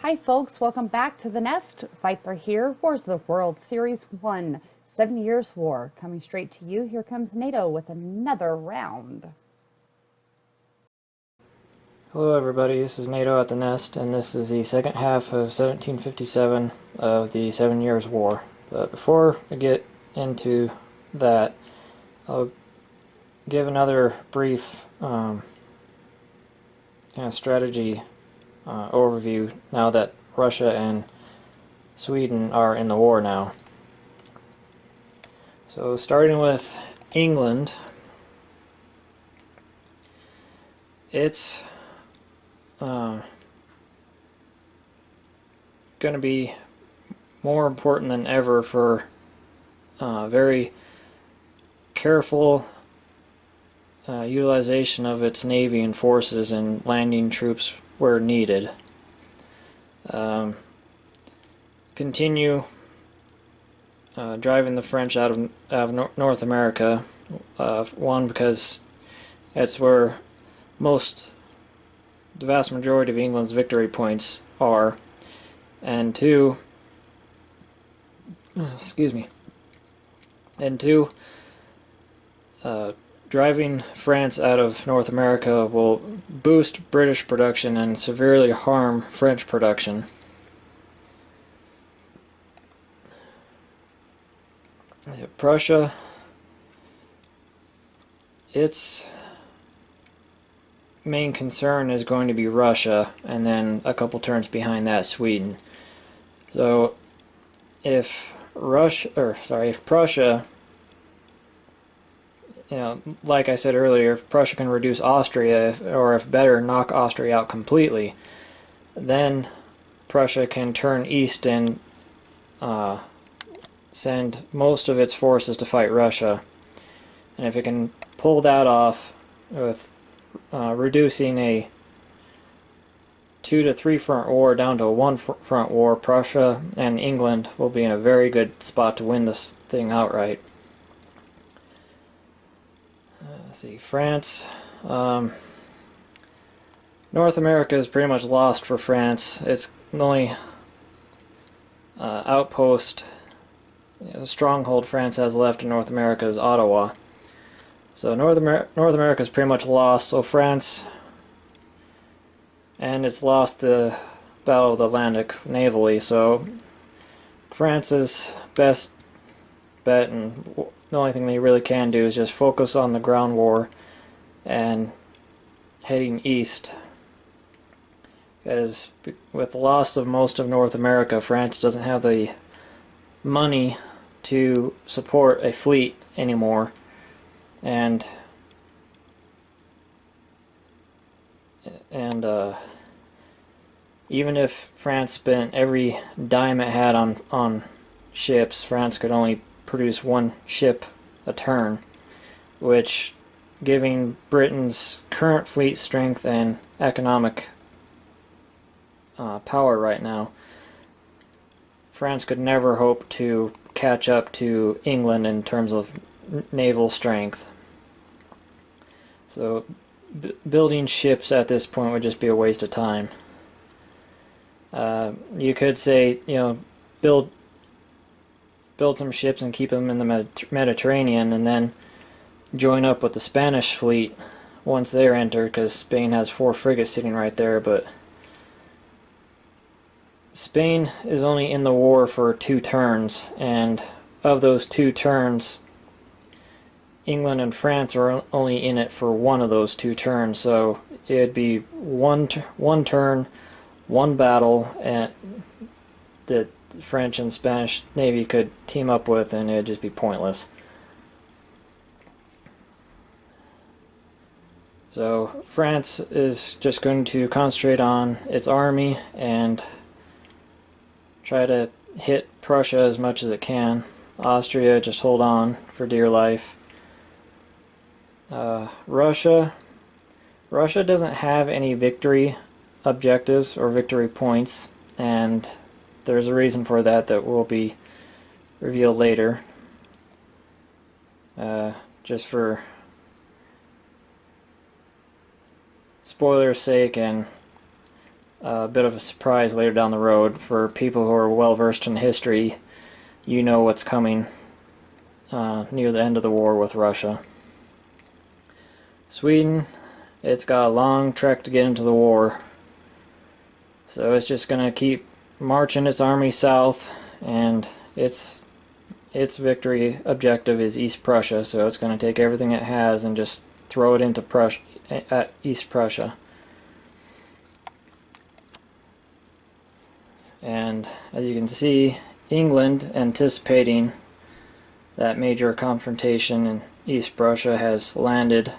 Hi, folks. Welcome back to the Nest. Viper here. Wars of the World Series 1 7 Years War. Coming straight to you. Here comes Nato with another round. Hello everybody, this is Nato at the Nest, and this is the second half of 1757 of the 7 Years' War. But before I get into that, I'll give another brief kind of strategy overview now that Russia and Sweden are in the war now. So starting with England, it's going to be more important than ever for very careful utilization of its navy and forces and landing troops where needed. Continue driving the French out of North America. One, because that's where the vast majority of England's victory points are, and two, driving France out of North America will boost British production and severely harm French production. Prussia, its main concern is going to be Russia, and then a couple turns behind that, Sweden. So if Prussia, like I said earlier, if Prussia can reduce Austria, or if better, knock Austria out completely, then Prussia can turn east and send most of its forces to fight Russia. And if it can pull that off with reducing a 2 to 3 front war down to a 1 front war, Prussia and England will be in a very good spot to win this thing outright. Let's see, France. North America is pretty much lost for France. Its only outpost, stronghold France has left in North America is Ottawa. So North America is pretty much lost. So France, and it's lost the Battle of the Atlantic navally. So France's best bet, and the only thing they really can do, is just focus on the ground war and heading east. Because with the loss of most of North America, France doesn't have the money to support a fleet anymore. And even if France spent every dime it had on ships, France could only produce one ship a turn, which, giving Britain's current fleet strength and economic power right now, France could never hope to catch up to England in terms of naval strength. So building ships at this point would just be a waste of time. You could say, build some ships and keep them in the Mediterranean, and then join up with the Spanish fleet once they're entered, because Spain has 4 frigates sitting right there. But Spain is only in the war for 2 turns, and of those 2 turns, England and France are only in it for 1 of those 2 turns. So it'd be one turn, 1 battle, and that the French and Spanish Navy could team up with, and it'd just be pointless. So France is just going to concentrate on its army and try to hit Prussia as much as it can. Austria, just hold on for dear life. Russia doesn't have any victory objectives or victory points, and there's a reason for that will be revealed later. Just for spoiler's sake, and a bit of a surprise later down the road. For people who are well versed in history, you know what's coming near the end of the war with Russia. Sweden, it's got a long trek to get into the war, so it's just going to keep marching its army south, and its victory objective is East Prussia, so it's going to take everything it has and just throw it into East Prussia. And as you can see, England, anticipating that major confrontation in East Prussia, has landed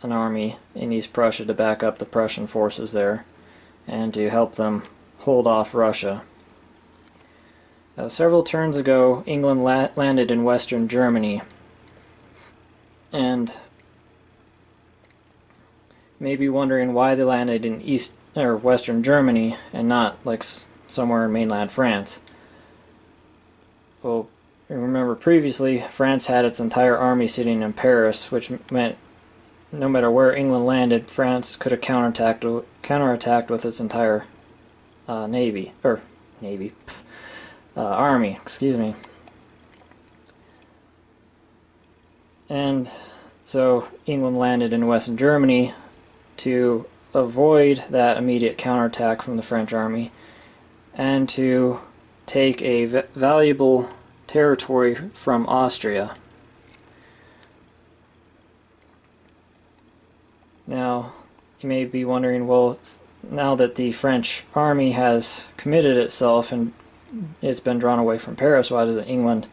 an army in East Prussia to back up the Prussian forces there and to help them hold off Russia. Several turns ago, England landed in Western Germany, and you may be wondering why they landed in Western Germany and not like somewhere in mainland France. Well, remember previously, France had its entire army sitting in Paris, which meant no matter where England landed, France could have counterattacked with its entire army. Excuse me. And so England landed in Western Germany to avoid that immediate counterattack from the French army and to take a valuable territory from Austria. Now, you may be wondering, well, now that the French army has committed itself and it's been drawn away from Paris, why doesn't England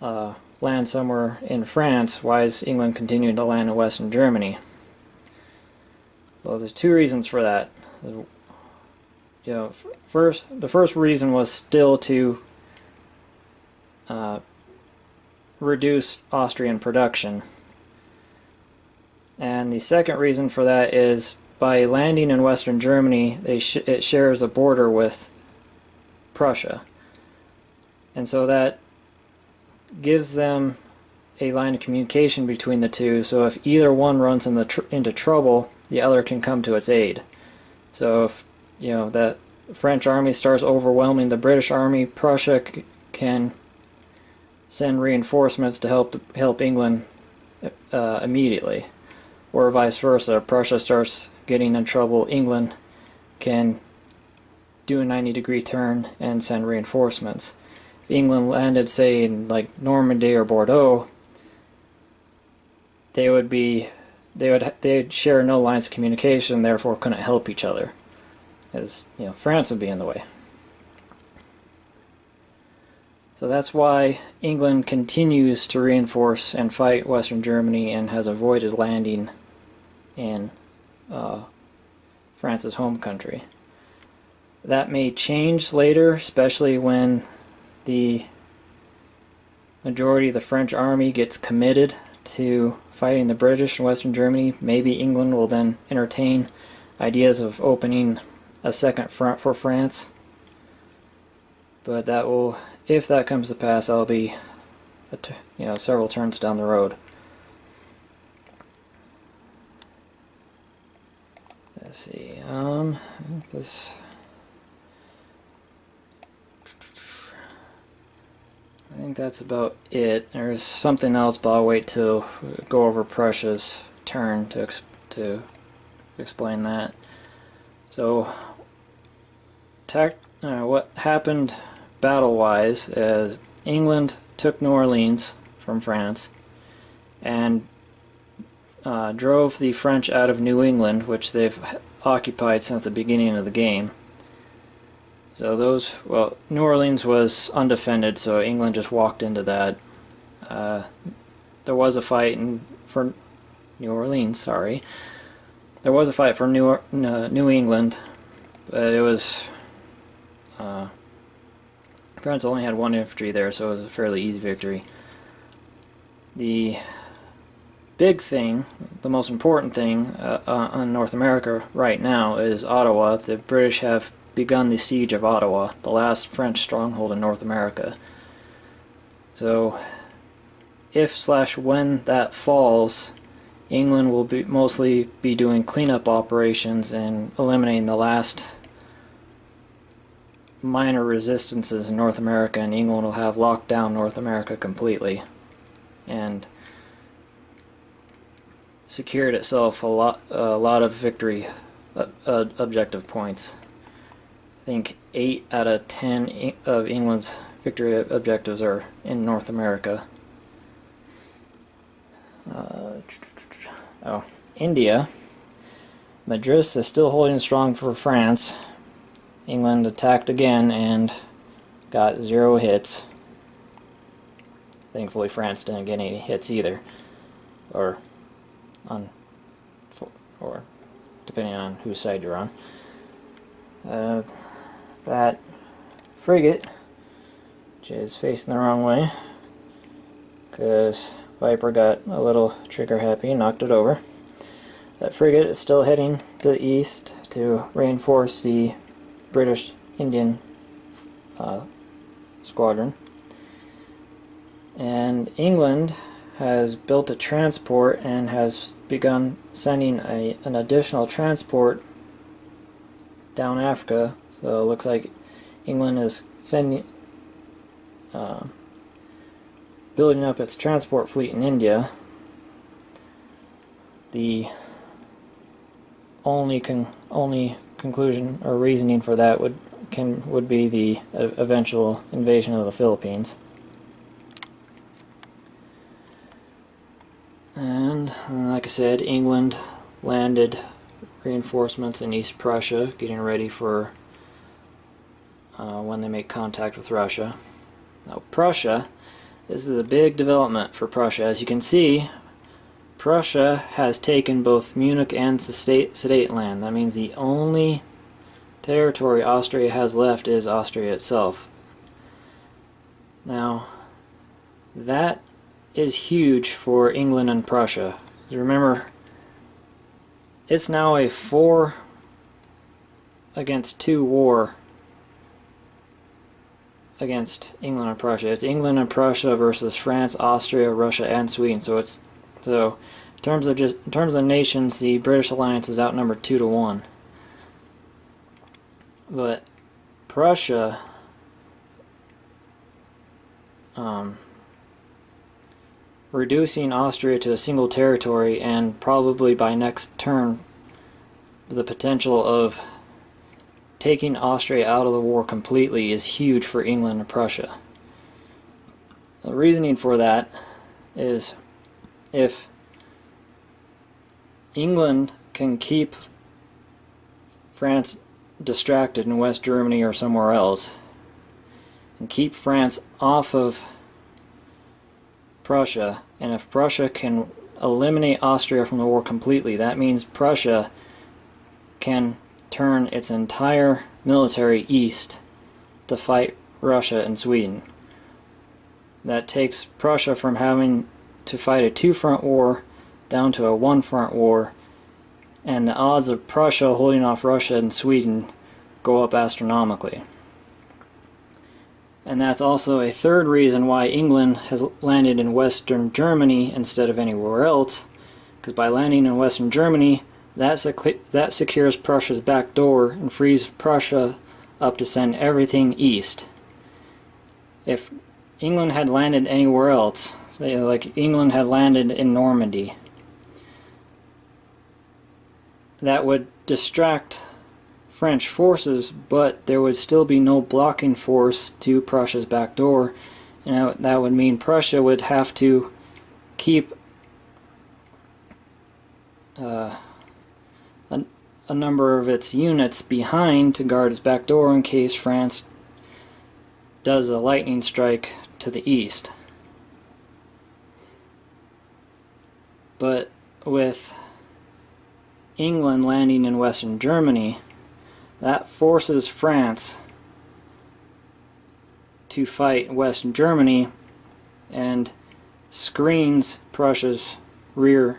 land somewhere in France? Why is England continuing to land in Western Germany? Well, there's two reasons for that. The first reason was still to reduce Austrian production. And the second reason for that is by landing in Western Germany, it shares a border with Prussia. And so that gives them a line of communication between the two, so if either one runs into trouble, the other can come to its aid. So if that French army starts overwhelming the British army, Prussia can send reinforcements to help England immediately. Or vice versa, Prussia starts getting in trouble, England can do a 90-degree turn and send reinforcements. If England landed, say, in like Normandy or Bordeaux, they'd share no lines of communication, therefore couldn't help each other, as France would be in the way. So that's why England continues to reinforce and fight Western Germany and has avoided landing in France's home country. That may change later, especially when the majority of the French army gets committed to fighting the British in Western Germany. Maybe England will then entertain ideas of opening a second front for France. But that will, if that comes to pass, that'll be several turns down the road. Let's see. I think that's about it. There's something else, but I'll wait till we go over Prussia's turn to explain that. So, what happened battle-wise is England took New Orleans from France and drove the French out of New England, which they've occupied since the beginning of the game. So New Orleans was undefended, so England just walked into that. There was a fight for New Orleans, sorry. There was a fight for New England, but it was France only had one infantry there, so it was a fairly easy victory. The big thing, the most important thing on North America right now is Ottawa. The British have begun the siege of Ottawa, the last French stronghold in North America. So, if/when that falls, England will mostly be doing cleanup operations and eliminating the last minor resistances in North America, and England will have locked down North America completely and secured itself a lot of victory objective points. I think 8 out of 10 of England's victory objectives are in North America. India. Madras is still holding strong for France. England attacked again and got 0 hits. Thankfully France didn't get any hits either. Or depending on whose side you're on. That frigate, which is facing the wrong way, because Viper got a little trigger happy and knocked it over. That frigate is still heading to the east to reinforce the British Indian squadron. And England has built a transport and has begun sending an additional transport down Africa. So it looks like England is building up its transport fleet in India. The only conclusion or reasoning for that would be the eventual invasion of the Philippines. And like I said, England landed reinforcements in East Prussia, getting ready for when they make contact with Russia. Now Prussia, this is a big development for Prussia. As you can see, Prussia has taken both Munich and Sudetenland. That means the only territory Austria has left is Austria itself. Now, that is huge for England and Prussia. Remember, it's now a 4 against 2 war against England and Prussia. It's England and Prussia versus France, Austria, Russia, and Sweden. So in terms of nations, the British alliance is outnumbered 2-1. But Prussia reducing Austria to a single territory, and probably by next turn the potential of taking Austria out of the war completely is huge for England and Prussia. The reasoning for that is if England can keep France distracted in West Germany or somewhere else and keep France off of Prussia, and if Prussia can eliminate Austria from the war completely, that means Prussia can turn its entire military east to fight Russia and Sweden. That takes Prussia from having to fight a 2-front war down to a 1-front war, and the odds of Prussia holding off Russia and Sweden go up astronomically. And that's also a third reason why England has landed in Western Germany instead of anywhere else, because by landing in Western Germany, that secures Prussia's back door and frees Prussia up to send everything east. If England had landed anywhere else, say like England had landed in Normandy, that would distract French forces, but there would still be no blocking force to Prussia's back door, and that would mean Prussia would have to keep a number of its units behind to guard its back door in case France does a lightning strike to the east. But with England landing in Western Germany, that forces France to fight Western Germany and screens Prussia's rear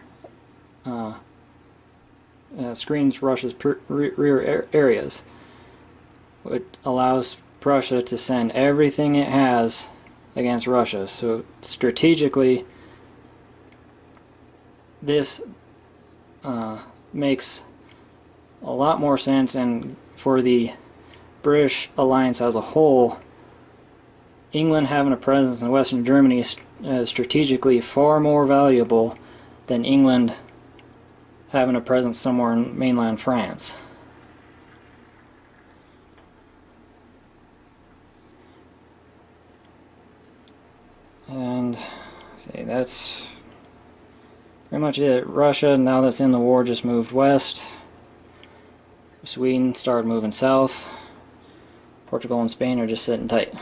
rear areas, which allows Prussia to send everything it has against Russia. So strategically, this makes a lot more sense, and for the British alliance as a whole, England having a presence in Western Germany is strategically far more valuable than England having a presence somewhere in mainland France. And see, that's pretty much it. Russia, now that's in the war, just moved west. Sweden started moving south. Portugal and Spain are just sitting tight.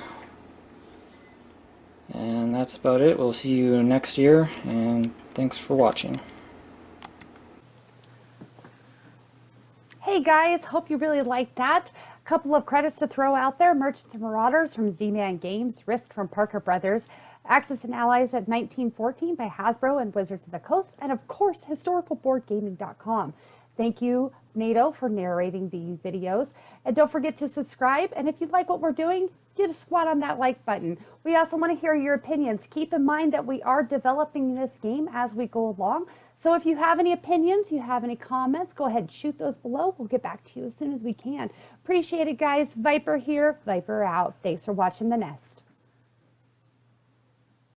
And that's about it. We'll see you next year, and thanks for watching. Hey guys, hope you really liked that. A couple of credits to throw out there. Merchants and Marauders from Z-Man Games, Risk from Parker Brothers, Axis and Allies of 1914 by Hasbro and Wizards of the Coast, and of course, historicalboardgaming.com. Thank you, Nato, for narrating these videos. And don't forget to subscribe. And if you like what we're doing, get a squat on that like button. We also want to hear your opinions. Keep in mind that we are developing this game as we go along. So if you have any opinions, you have any comments, go ahead and shoot those below. We'll get back to you as soon as we can. Appreciate it, guys. Viper here, Viper out. Thanks for watching The Nest.